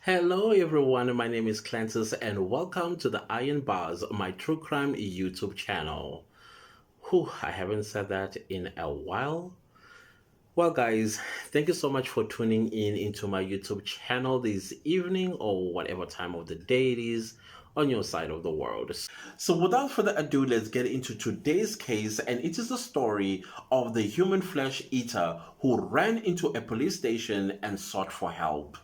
Hello everyone, my name is Clantus and welcome to the Iron Bars, my true crime YouTube channel. Whew, I haven't said that in a while. Well guys, thank you so much for tuning in into my YouTube channel this evening or whatever time of the day it is on your side of the world. So without further ado, let's get into today's case, and it is the story of the human flesh eater who ran into a police station and sought for help.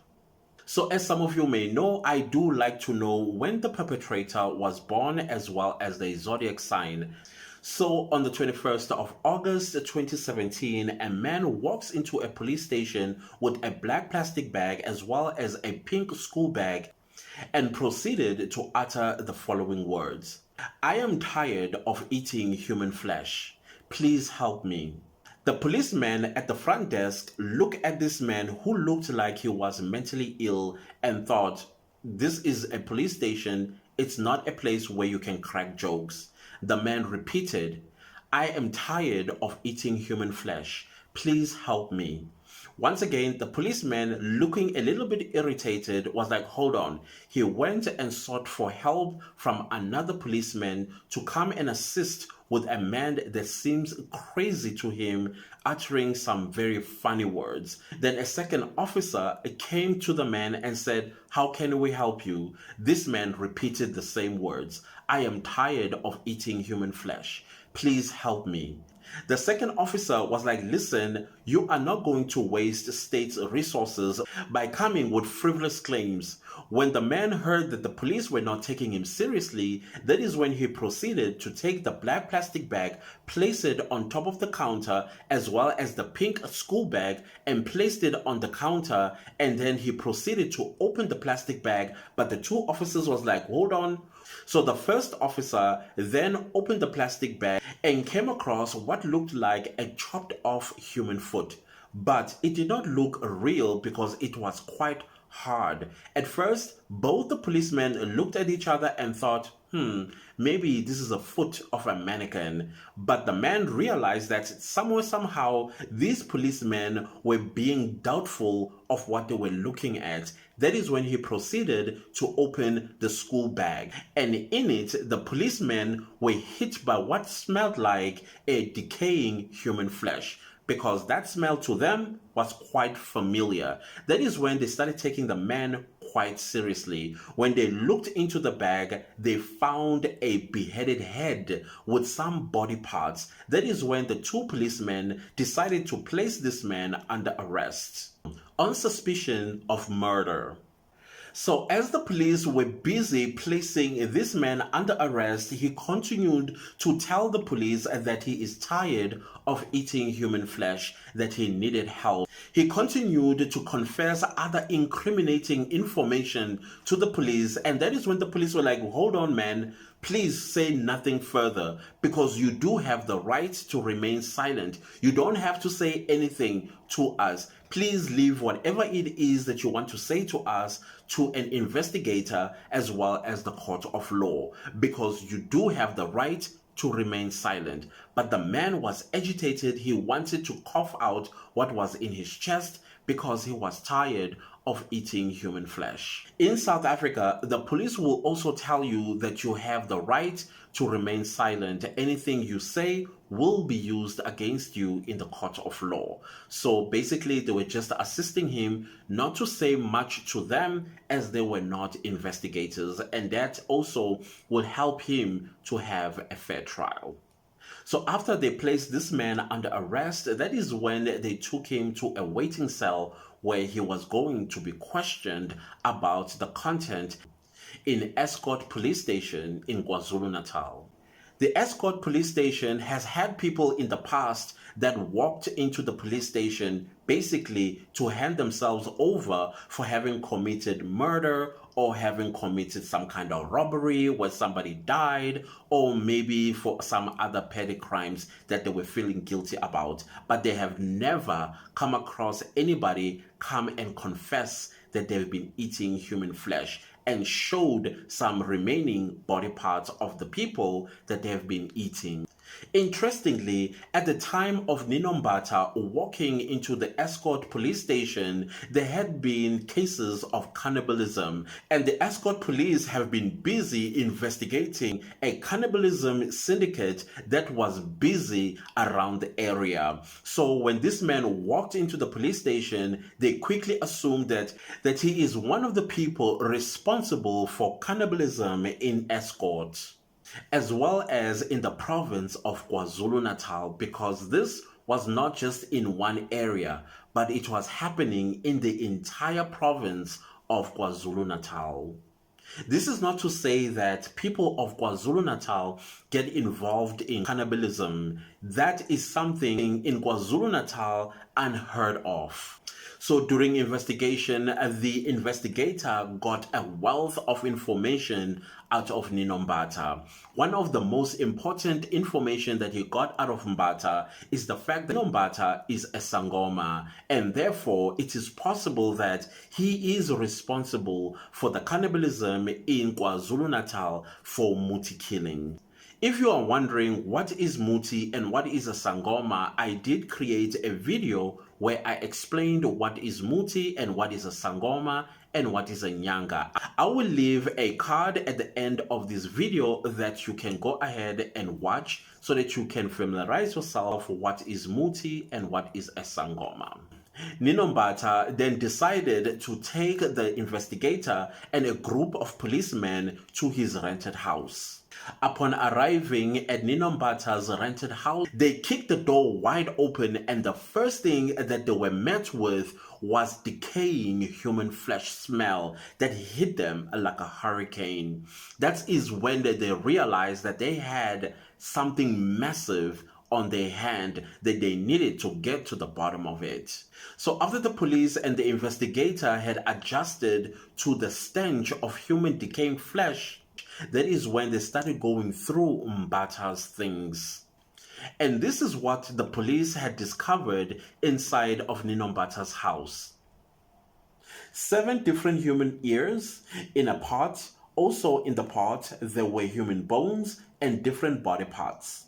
So as some of you may know, I do like to know when the perpetrator was born as well as the zodiac sign. So on the 21st of August 2017, a man walks into a police station with a black plastic bag as well as a pink school bag and proceeded to utter the following words. I am tired of eating human flesh. Please help me. The policeman at the front desk looked at this man who looked like he was mentally ill and thought, this is a police station, it's not a place where you can crack jokes. The man repeated, I am tired of eating human flesh. Please help me. Once again, the policeman, looking a little bit irritated, was like, hold on. He went and sought for help from another policeman to come and assist with a man that seems crazy to him, uttering some very funny words. Then a second officer came to the man and said, how can we help you? This man repeated the same words. I am tired of eating human flesh. Please help me. The second officer was like, listen, you are not going to waste state's resources by coming with frivolous claims. When the man heard that the police were not taking him seriously, that is when he proceeded to take the black plastic bag, place it on top of the counter, as well as the pink school bag, and placed it on the counter, and then he proceeded to open the plastic bag, but the two officers was like, hold on. So the first officer then opened the plastic bag and came across what looked like a chopped off human foot. But it did not look real because it was quite hard. At first, both the policemen looked at each other and thought, maybe this is a foot of a mannequin. But the man realized that somewhere, somehow, these policemen were being doubtful of what they were looking at. That is when he proceeded to open the school bag. And in it, the policemen were hit by what smelled like a decaying human flesh, because that smell to them was quite familiar. That is when they started taking the man quite seriously. When they looked into the bag, they found a beheaded head with some body parts. That is when the two policemen decided to place this man under arrest on suspicion of murder. So as the police were busy placing this man under arrest, he continued to tell the police that he is tired of eating human flesh, that he needed help. He continued to confess other incriminating information to the police, and that is when the police were like, hold on, man, please say nothing further, because you do have the right to remain silent. You don't have to say anything to us. Please leave whatever it is that you want to say to us to an investigator as well as the court of law, because you do have the right to remain silent. But the man was agitated. He wanted to cough out what was in his chest because he was tired of eating human flesh. In South Africa, the police will also tell you that you have the right to remain silent. Anything you say will be used against you in the court of law. So basically, they were just assisting him not to say much to them, as they were not investigators, and that also will help him to have a fair trial. So after they placed this man under arrest, that is when they took him to a waiting cell where he was going to be questioned about the content in Escourt Police Station in KwaZulu-Natal. The Escourt Police Station has had people in the past that walked into the police station basically to hand themselves over for having committed murder or having committed some kind of robbery where somebody died, or maybe for some other petty crimes that they were feeling guilty about. But they have never come across anybody come and confess that they've been eating human flesh and showed some remaining body parts of the people that they have been eating. Interestingly, at the time of Nino Mbatha walking into the Escourt Police Station, there had been cases of cannibalism, and the Escourt Police have been busy investigating a cannibalism syndicate that was busy around the area. So when this man walked into the police station, they quickly assumed that he is one of the people responsible for cannibalism in Escourt, as well as in the province of KwaZulu-Natal, because this was not just in one area, but it was happening in the entire province of KwaZulu-Natal. This is not to say that people of KwaZulu-Natal get involved in cannibalism. That is something in KwaZulu-Natal unheard of. So during investigation, the investigator got a wealth of information out of Nino Mbatha. One of the most important information that he got out of Mbatha is the fact that Nino Mbatha is a sangoma, and therefore it is possible that he is responsible for the cannibalism in KwaZulu-Natal for Muti killing. If you are wondering what is Muti and what is a sangoma, I did create a video where I explained what is Muti and what is a sangoma and what is a nyanga. I will leave a card at the end of this video that you can go ahead and watch so that you can familiarize yourself with what is Muti and what is a sangoma. Nino Mbatha then decided to take the investigator and a group of policemen to his rented house. Upon arriving at Nino Mbatha's rented house, they kicked the door wide open, and the first thing that they were met with was decaying human flesh smell that hit them like a hurricane. That is when they realized that they had something massive on their hand that they needed to get to the bottom of it. So after the police and the investigator had adjusted to the stench of human decaying flesh, that is when they started going through Mbatha's things. And this is what the police had discovered inside of Nino Mbatha's house. 7 different human ears in a pot. Also in the pot, there were human bones and different body parts.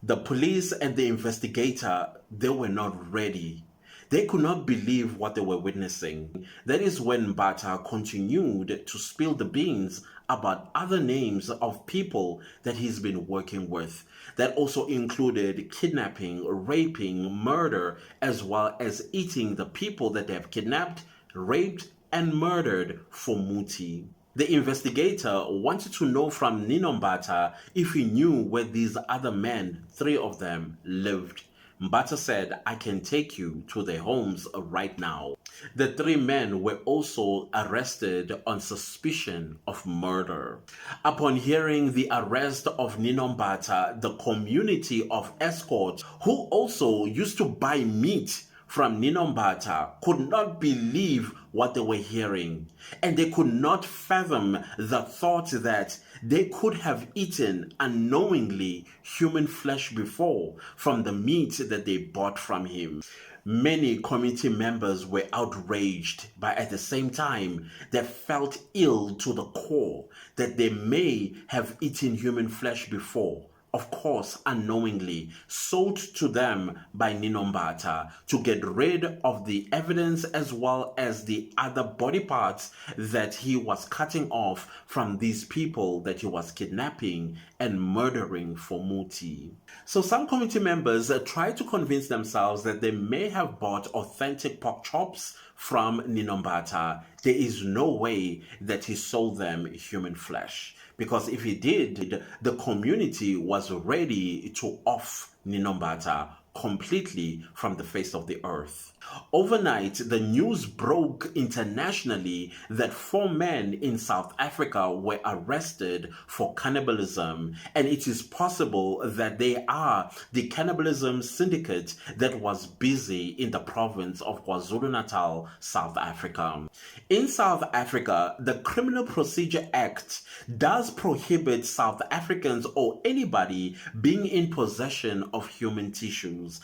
The police and the investigator, they were not ready. They could not believe what they were witnessing. That is when Mbatha continued to spill the beans about other names of people that he's been working with. That also included kidnapping, raping, murder, as well as eating the people that they have kidnapped, raped, and murdered for Muti. The investigator wanted to know from Nino Mbatha if he knew where these other men, 3 of them, lived. Mbatha said, "I can take you to their homes right now." The 3 men were also arrested on suspicion of murder. Upon hearing the arrest of Nino Mbatha, the community of Escourt, who also used to buy meat from Nino Mbatha, could not believe what they were hearing, and they could not fathom the thought that they could have eaten unknowingly human flesh before from the meat that they bought from him. Many community members were outraged, but at the same time, they felt ill to the core that they may have eaten human flesh before, of course unknowingly, sold to them by Nino Mbatha to get rid of the evidence as well as the other body parts that he was cutting off from these people that he was kidnapping and murdering for Muti. So some community members tried to convince themselves that they may have bought authentic pork chops from Nino Mbatha. There is no way that he sold them human flesh, because if he did, the community was ready to off Nino Mbatha completely from the face of the earth. Overnight, the news broke internationally that 4 men in South Africa were arrested for cannibalism, and it is possible that they are the cannibalism syndicate that was busy in the province of KwaZulu-Natal, South Africa. In South Africa, the Criminal Procedure Act does prohibit South Africans or anybody being in possession of human tissues.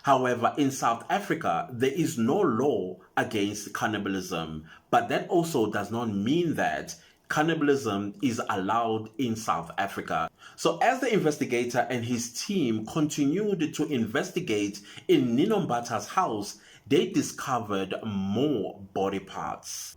However, in South Africa, there is no law against cannibalism, but that also does not mean that cannibalism is allowed in South Africa. So as the investigator and his team continued to investigate in Nino Mbatha's house, they discovered more body parts.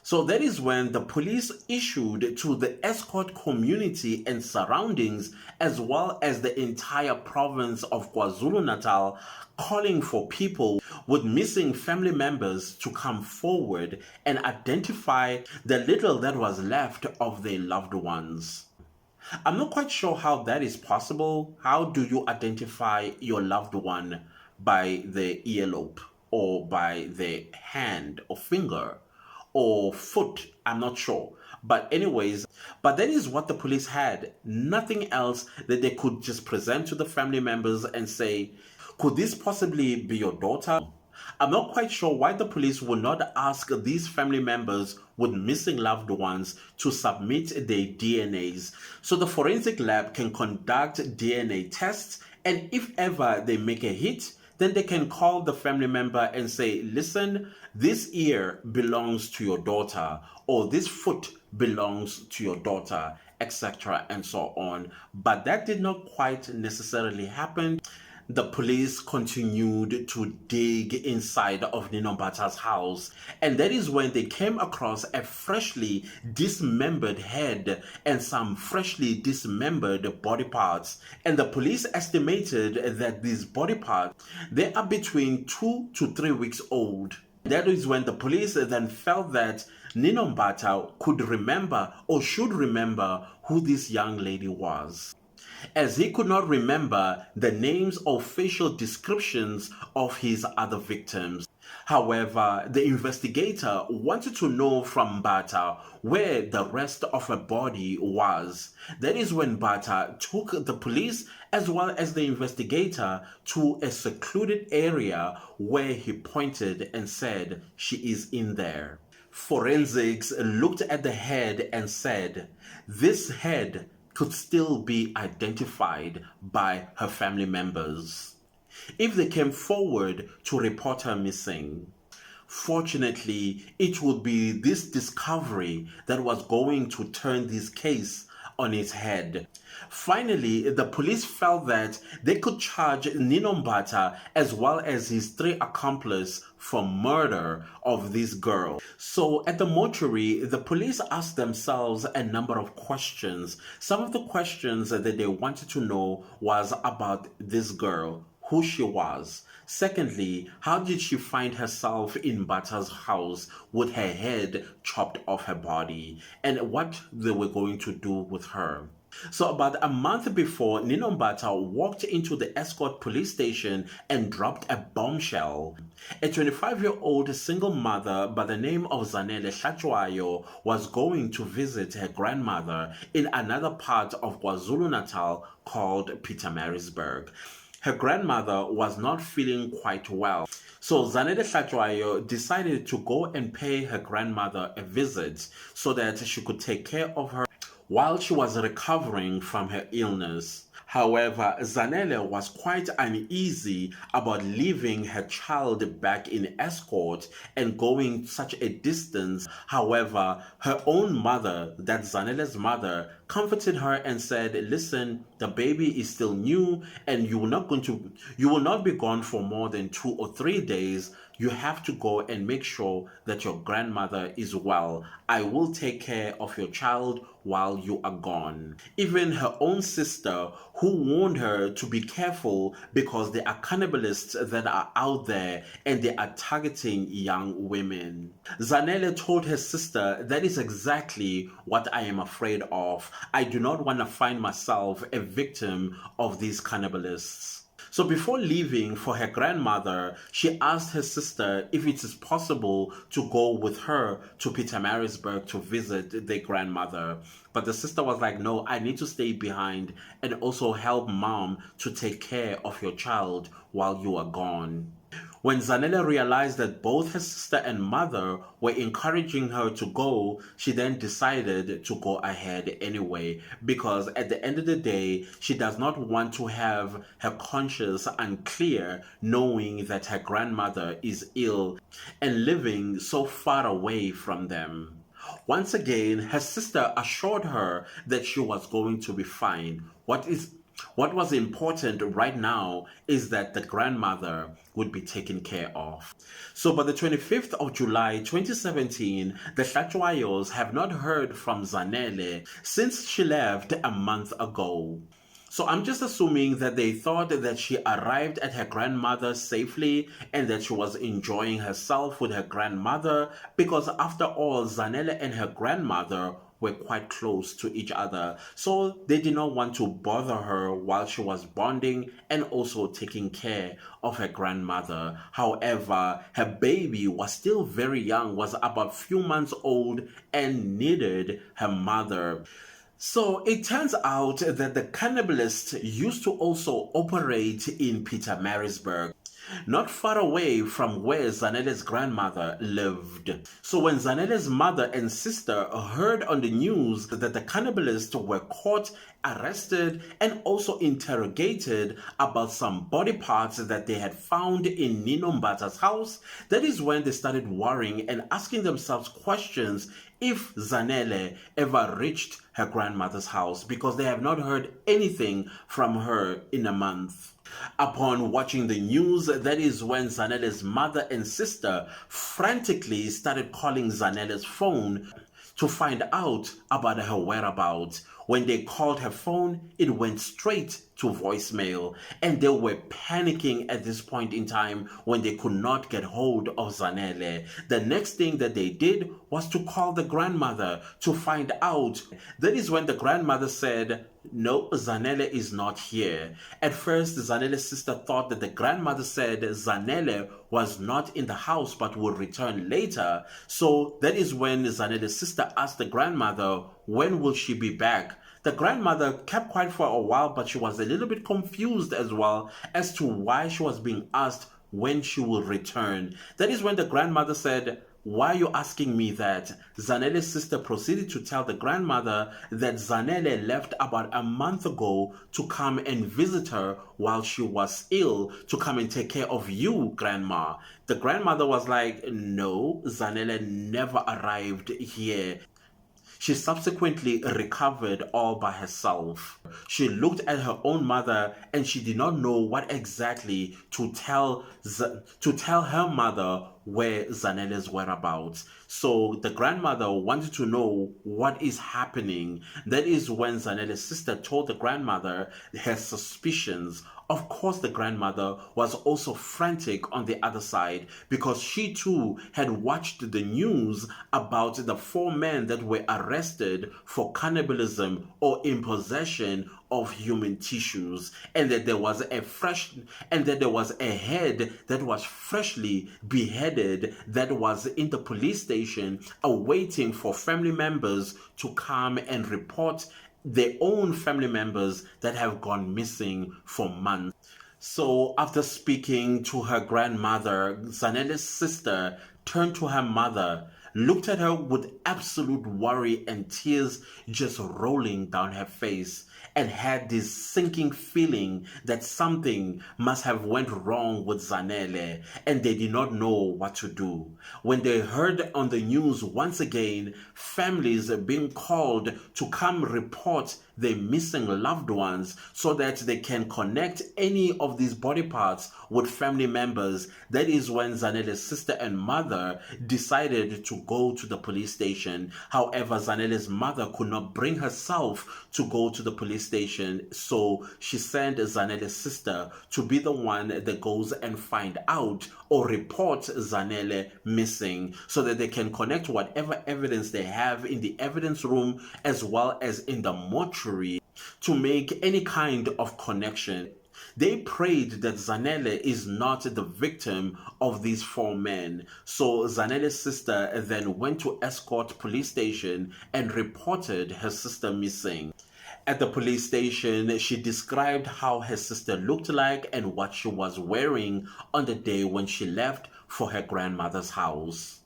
So that is when the police issued to the Escourt community and surroundings, as well as the entire province of KwaZulu-Natal, calling for people with missing family members to come forward and identify the little that was left of their loved ones. I'm not quite sure how that is possible. How do you identify your loved one by the earlobe or by the hand or finger or foot? I'm not sure. But anyways, but that is what the police had. Nothing else that they could just present to the family members and say, could this possibly be your daughter? I'm not quite sure why the police would not ask these family members with missing loved ones to submit their DNAs so the forensic lab can conduct DNA tests, and if ever they make a hit, then they can call the family member and say, listen, this ear belongs to your daughter, or this foot belongs to your daughter, etc. and so on. But that did not quite necessarily happen. The police continued to dig inside of Nino Mbatha's house, and that is when they came across a freshly dismembered head and some freshly dismembered body parts. And the police estimated that these body parts, they are between 2 to 3 weeks old. That is when the police then felt that Nino Mbatha could remember or should remember who this young lady was, as he could not remember the names or facial descriptions of his other victims. However, the investigator wanted to know from Mbatha where the rest of her body was. That is when Mbatha took the police as well as the investigator to a secluded area where he pointed and said, she is in there. Forensics looked at the head and said, this head could still be identified by her family members if they came forward to report her missing. Fortunately, it would be this discovery that was going to turn this case on its head. Finally, the police felt that they could charge Nino Mbatha as well as his 3 accomplices for murder of this girl. So at the mortuary, the police asked themselves a number of questions. Some of the questions that they wanted to know was about this girl, who she was. Secondly, how did she find herself in Mbatha's house with her head chopped off her body, and what they were going to do with her. So about a month before, Nino Mbatha walked into the Escourt Police Station and dropped a bombshell. A 25-year-old single mother by the name of Zanele Hlatywayo was going to visit her grandmother in another part of KwaZulu-Natal called Pietermatitzburg. Her grandmother was not feeling quite well. So Zanele Hlatywayo decided to go and pay her grandmother a visit so that she could take care of her while she was recovering from her illness. However, Zanele was quite uneasy about leaving her child back in Escourt and going such a distance. However, her own mother, that Zanele's mother, comforted her and said, listen, the baby is still new and you will not be gone for more than 2 or 3 days. You have to go and make sure that your grandmother is well. I will take care of your child while you are gone. Even her own sister, who warned her to be careful because there are cannibalists that are out there and they are targeting young women. Zanele told her sister, that is exactly what I am afraid of. I do not want to find myself a victim of these cannibalists. So before leaving for her grandmother, she asked her sister if it is possible to go with her to Pietermatitzburg to visit their grandmother. But the sister was like, no, I need to stay behind and also help mom to take care of your child while you are gone. When Zanele realized that both her sister and mother were encouraging her to go, she then decided to go ahead anyway, because at the end of the day, she does not want to have her conscience unclear knowing that her grandmother is ill and living so far away from them. Once again, her sister assured her that she was going to be fine. What was important right now is that the grandmother would be taken care of. So by the 25th of July 2017, the Hlatyawayos have not heard from Zanele since she left a month ago. So I'm just assuming that they thought that she arrived at her grandmother safely and that she was enjoying herself with her grandmother, because after all, Zanele and her grandmother were quite close to each other. So they did not want to bother her while she was bonding and also taking care of her grandmother. However, her baby was still very young, was about a few months old, and needed her mother. So it turns out that the cannibalists used to also operate in Pietermatitzburg, not far away from where Zanele's grandmother lived. So when Zanele's mother and sister heard on the news that the cannibalists were caught, arrested, and also interrogated about some body parts that they had found in Nino Mbatha's house, that is when they started worrying and asking themselves questions if Zanele ever reached her grandmother's house, because they have not heard anything from her in a month. Upon watching the news, that is when Zanele's mother and sister frantically started calling Zanele's phone to find out about her whereabouts. When they called her phone, it went straight to voicemail, and they were panicking at this point in time when they could not get hold of Zanele. The next thing that they did was to call the grandmother to find out. That is when the grandmother said, "No, Zanele is not here." At first, Zanele's sister thought that the grandmother said Zanele was not in the house but would return later. So that is when Zanele's sister asked the grandmother, when will she be back? The grandmother kept quiet for a while, but she was a little bit confused as well as to why she was being asked when she will return. That is when the grandmother said, "Why are you asking me that?" Zanele's sister proceeded to tell the grandmother that Zanele left about a month ago to come and visit her while she was ill, to come and take care of you, grandma. The grandmother was like, "No, Zanele never arrived here. She subsequently recovered all by herself." She looked at her own mother and she did not know what exactly to tell her mother where Zanele's whereabouts. So the grandmother wanted to know what is happening. That is when Zanele's sister told the grandmother her suspicions. Of course, the grandmother was also frantic on the other side, because she too had watched the news about the 4 men that were arrested for cannibalism or impossession of human tissues, and that there was a head that was freshly beheaded that was in the police station awaiting for family members to come and report their own family members that have gone missing for months. So after speaking to her grandmother, Zanele's sister turned to her mother, looked at her with absolute worry and tears just rolling down her face, and had this sinking feeling that something must have went wrong with Zanele, and they did not know what to do. When they heard on the news once again families being called to come report their missing loved ones so that they can connect any of these body parts with family members, that is when Zanele's sister and mother decided to go to the police station. However, Zanele's mother could not bring herself to go to the police station, so she sent Zanele's sister to be the one that goes and find out or report Zanele missing, so that they can connect whatever evidence they have in the evidence room as well as in the mortuary to make any kind of connection. They prayed that Zanele is not the victim of these 4 men. So Zanele's sister then went to Escourt Police Station and reported her sister missing. At the police station, she described how her sister looked like and what she was wearing on the day when she left for her grandmother's house.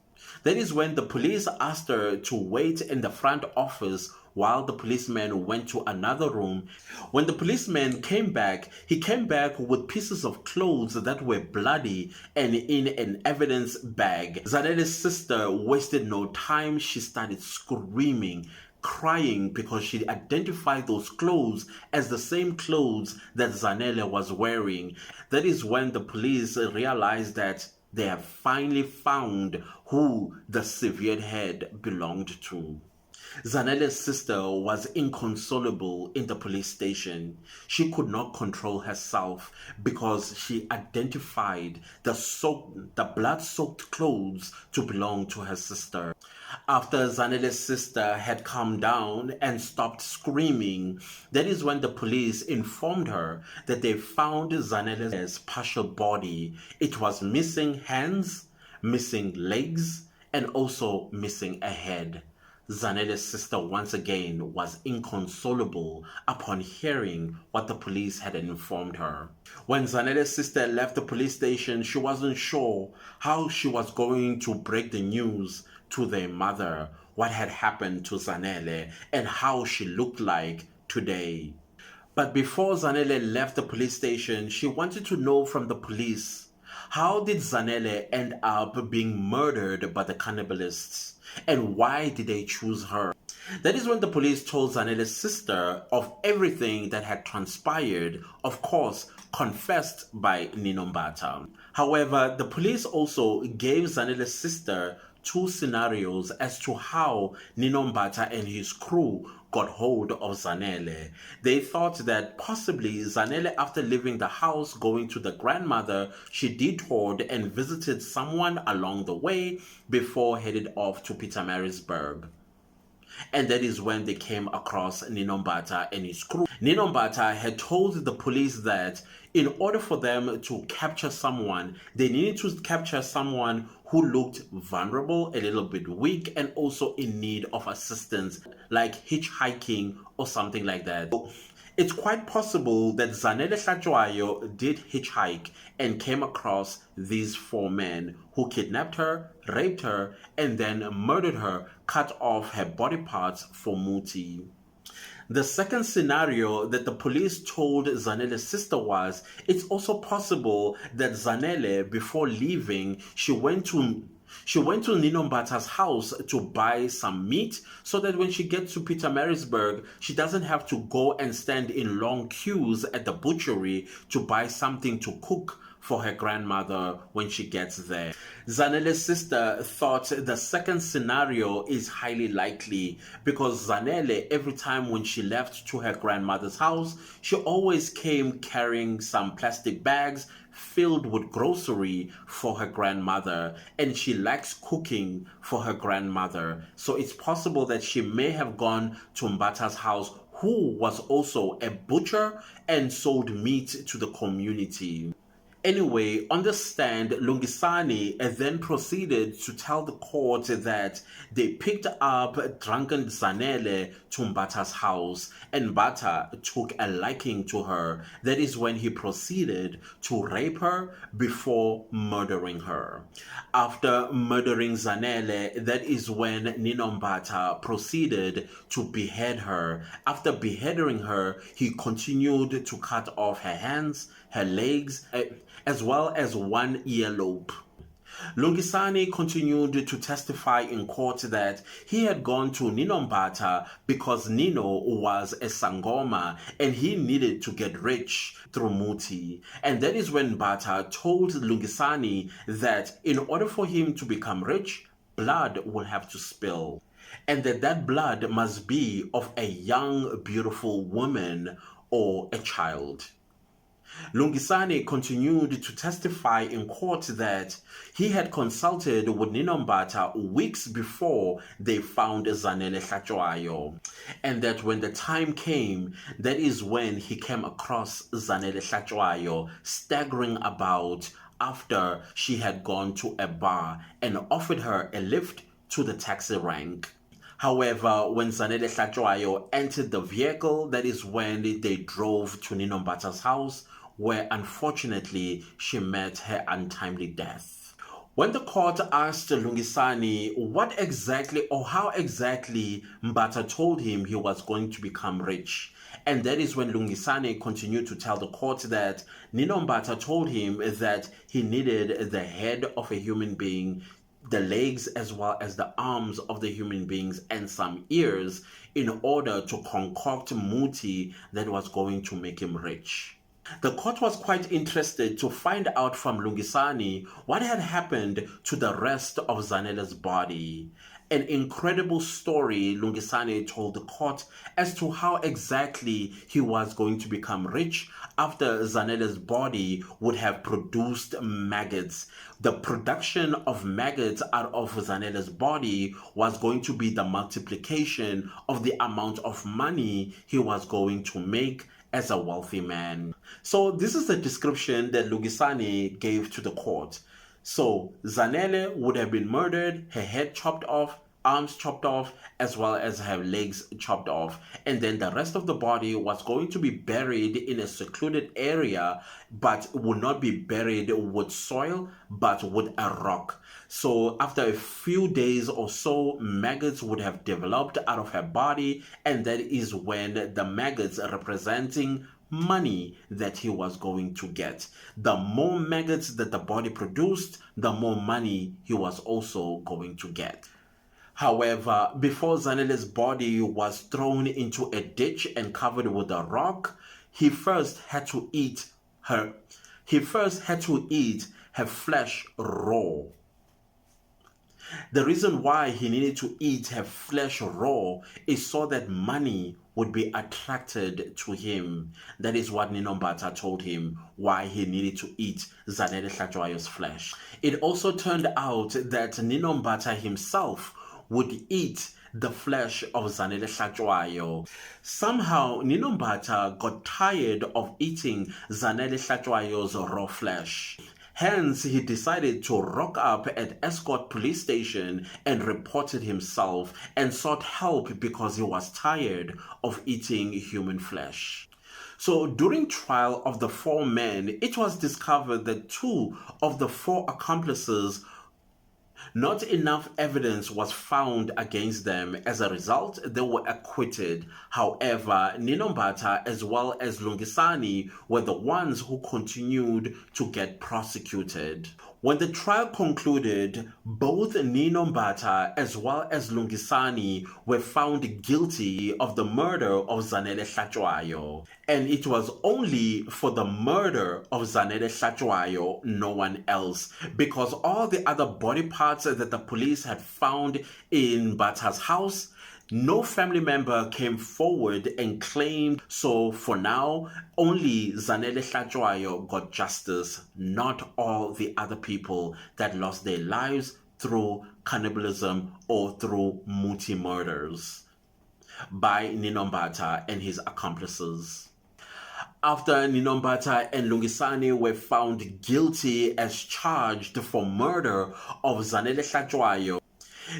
That is when the police asked her to wait in the front office while the policeman went to another room. When the policeman came back, he came back with pieces of clothes that were bloody and in an evidence bag. Zanele's sister wasted no time. She started screaming, crying, because she identified those clothes as the same clothes that Zanele was wearing. That is when the police realized that they have finally found who the severed head belonged to. Zanele's sister was inconsolable in the police station. She could not control herself because she identified the blood-soaked clothes to belong to her sister. After Zanele's sister had calmed down and stopped screaming, that is when the police informed her that they found Zanele's partial body. It was missing hands, missing legs, and also missing a head. Zanele's sister once again was inconsolable upon hearing what the police had informed her. When Zanele's sister left the police station, she wasn't sure how she was going to break the news to their mother, what had happened to Zanele and how she looked like today. But before Zanele left the police station, she wanted to know from the police, how did Zanele end up being murdered by the cannibalists? And why did they choose her? That is when the police told Zanele's sister of everything that had transpired, of course, confessed by Nino Mbatha. However, the police also gave Zanele's sister two scenarios as to how Nino Mbatha and his crew got hold of Zanele. They thought that possibly Zanele, after leaving the house going to the grandmother, she detoured and visited someone along the way before headed off to Pietermatitzburg. And that is when they came across Nino Mbatha and his crew. Nino Mbatha had told the police that in order for them to capture someone, they needed to capture someone who looked vulnerable, a little bit weak, and also in need of assistance, like hitchhiking or something like that. So it's quite possible that Zanele Hlatywayo did hitchhike and came across these four men who kidnapped her, raped her, and then murdered her, cut off her body parts for Muti. The second scenario that the police told Zanele's sister was, it's also possible that Zanele, before leaving, she went to Nino Mbatha's house to buy some meat so that when she gets to Pietermatitzburg, she doesn't have to go and stand in long queues at the butchery to buy something to cook for her grandmother when she gets there. Zanele's sister thought the second scenario is highly likely because Zanele, every time when she left to her grandmother's house, she always came carrying some plastic bags filled with grocery for her grandmother, and she likes cooking for her grandmother. So it's possible that she may have gone to Mbatha's house, who was also a butcher and sold meat to the community. Anyway, on the stand, Lungisani then proceeded to tell the court that they picked up drunken Zanele to Mbatha's house, and Mbatha took a liking to her. That is when he proceeded to rape her before murdering her. After murdering Zanele, that is when Nino Mbatha proceeded to behead her. After beheading her, he continued to cut off her hands, her legs, as well as one earlobe. Lungisani continued to testify in court that he had gone to Nino Mbatha because Nino was a sangoma and he needed to get rich through Muti. And that is when Mbatha told Lungisani that in order for him to become rich, blood will have to spill. And that blood must be of a young, beautiful woman or a child. Lungisani continued to testify in court that he had consulted with Nino Mbatha weeks before they found Zanele Hlatywayo, and that when the time came, that is when he came across Zanele Hlatywayo staggering about after she had gone to a bar and offered her a lift to the taxi rank. However, when Zanele Hlatywayo entered the vehicle, that is when they drove to Nino Mbatha's house, where unfortunately she met her untimely death. When the court asked Lungisani what exactly or how exactly Mbatha told him he was going to become rich, and that is when Lungisani continued to tell the court that Nino Mbatha told him that he needed the head of a human being, the legs as well as the arms of the human beings, and some ears in order to concoct Muti that was going to make him rich. The court was quite interested to find out from Lungisani what had happened to the rest of Zanele's body. An incredible story Lungisani told the court as to how exactly he was going to become rich after Zanele's body would have produced maggots. The production of maggots out of Zanele's body was going to be the multiplication of the amount of money he was going to make as a wealthy man. So this is the description that Lungisani gave to the court. So Zanele would have been murdered, her head chopped off, arms chopped off, as well as her legs chopped off. And then the rest of the body was going to be buried in a secluded area, but would not be buried with soil, but with a rock. So after a few days or so, maggots would have developed out of her body, and that is when the maggots representing money that he was going to get. The more maggots that the body produced, the more money he was also going to get. However, before Zanele's body was thrown into a ditch and covered with a rock, he first had to eat her flesh raw. The reason why he needed to eat her flesh raw is so that money would be attracted to him. That is what Nino Mbatha told him why he needed to eat Zanele Hlatywayo's flesh. It also turned out that Nino Mbatha himself would eat the flesh of Zanele Hlatywayo. Somehow, Nino Mbatha got tired of eating Zanele Hlatywayo's raw flesh. Hence, he decided to rock up at Escourt Police Station and reported himself and sought help because he was tired of eating human flesh. So during trial of the 4 men, it was discovered that 2 of the 4 accomplices, not enough evidence was found against them. As a result, they were acquitted. However, Nino Mbatha as well as Lungisani were the ones who continued to get prosecuted. When the trial concluded, both Nino Mbatha as well as Lungisani were found guilty of the murder of Zanele Hlatywayo. And it was only for the murder of Zanele Hlatywayo, no one else, because all the other body parts that the police had found in Mbatha's house, no family member came forward and claimed. So for now, only Zanele Hlatywayo got justice, not all the other people that lost their lives through cannibalism or through Muti murders by Nino Mbatha and his accomplices. After Nino Mbatha and Lungisani were found guilty as charged for murder of Zanele Hlatywayo,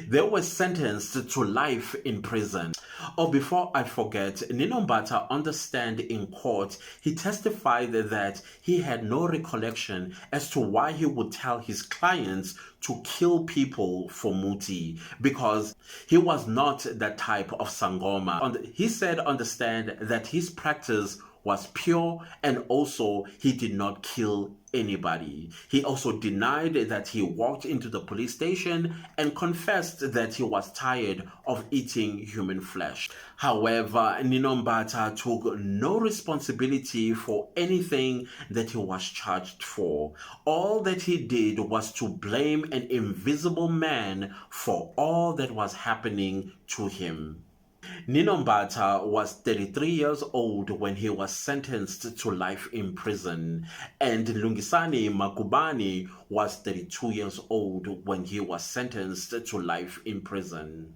they were sentenced to life in prison. Oh, before I forget, Nino Mbatha on the stand in court, he testified that he had no recollection as to why he would tell his clients to kill people for Muti, because he was not that type of sangoma. He said on the stand that his practice was pure, and also he did not kill anybody. He also denied that he walked into the police station and confessed that he was tired of eating human flesh. However, Nino Mbatha took no responsibility for anything that he was charged for. All that he did was to blame an invisible man for all that was happening to him. Nino Mbatha was 33 years old when he was sentenced to life in prison, and Lungisani Magubane was 32 years old when he was sentenced to life in prison.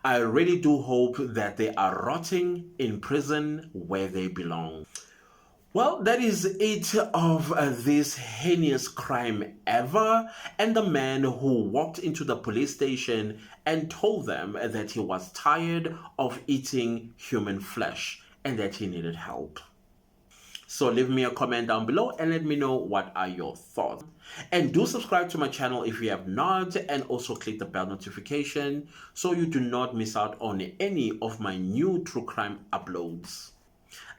I really do hope that they are rotting in prison where they belong. Well, that is it of this heinous crime ever, and the man who walked into the police station and told them that he was tired of eating human flesh and that he needed help. So leave me a comment down below and let me know what are your thoughts. And do subscribe to my channel if you have not, and also click the bell notification so you do not miss out on any of my new true crime uploads.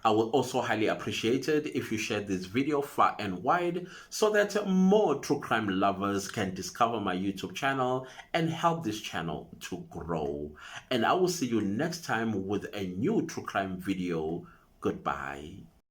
I will also highly appreciate it if you share this video far and wide so that more true crime lovers can discover my YouTube channel and help this channel to grow. And I will see you next time with a new true crime video. Goodbye.